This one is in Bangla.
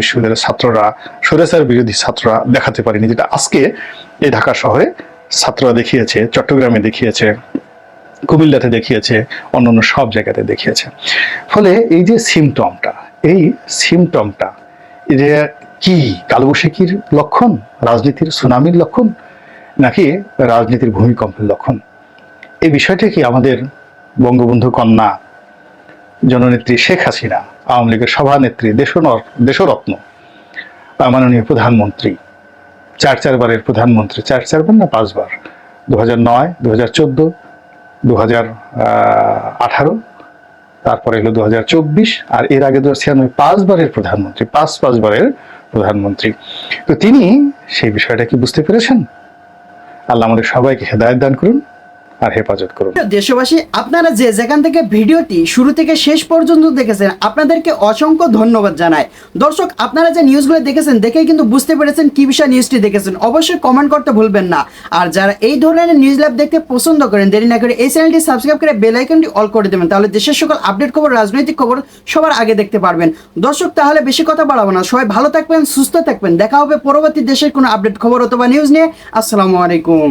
বিশ্ববিদ্যালয়ের ছাত্ররা, স্বৈরাচার বিরোধী ছাত্ররা দেখাতে পারেনি, যেটা আজকে এই ঢাকা শহরে ছাত্ররা দেখিয়েছে, চট্টগ্রামে দেখিয়েছে, কুমিল্লাতে দেখিয়েছে, অন্যান্য সব জায়গাতে দেখিয়েছে। ফলে এই যে সিমটমটা যে কি কালবৈশাখীর লক্ষণ, রাজনীতির সুনামির লক্ষণ, নাকি রাজনীতির ভূমিকম্পের লক্ষণ? এই বিষয়টা কি আমাদের বঙ্গবন্ধু কন্যা জননেত্রী শেখ হাসিনা, আওয়ামী লীগের সভানেত্রী, দেশরত্ন, মাননীয় প্রধানমন্ত্রী, চারবারের প্রধানমন্ত্রী, চারবার না 5বার, 2009, 2014, 2018, তারপরে হলো 2024, আর এর আগে 1996, 5বারের প্রধানমন্ত্রী, পাঁচবারের প্রধানমন্ত্রী। তো তিনি সেই বিষয়টা কি বুঝতে পেরেছেন? আল্লাহ আমাদের সবাইকে হেদায়েত দান করুন আর হেফাজত করুন। দেশবাসী, আপনারা যে যেখান থেকে ভিডিওটি শুরু থেকে শেষ পর্যন্ত দেখেছেন, আপনাদেরকে অসংখ্য ধন্যবাদ জানাই। দর্শক, আপনারা যে নিউজগুলো দেখেছেন, দেখেই কিন্তু বুঝতে পেরেছেন কি বিষয় নিউজটি দেখেছেন। অবশ্যই কমেন্ট করতে ভুলবেন না। আর যারা এই ধরনের নিউজ ল্যাব দেখতে পছন্দ করেন, দেরি না করে এই চ্যানেলটি সাবস্ক্রাইব করে বেল আইকনটি অল করে দেবেন, তাহলে দেশের সকল আপডেট খবর, রাজনৈতিক খবর সবার আগে দেখতে পারবেন। দর্শক, তাহলে বেশি কথা বাড়াবো না, সবাই ভালো থাকবেন, সুস্থ থাকবেন। দেখা হবে পরবর্তী দেশের কোনো আপডেট খবর অথবা নিউজ নিয়ে। আসসালামু আলাইকুম।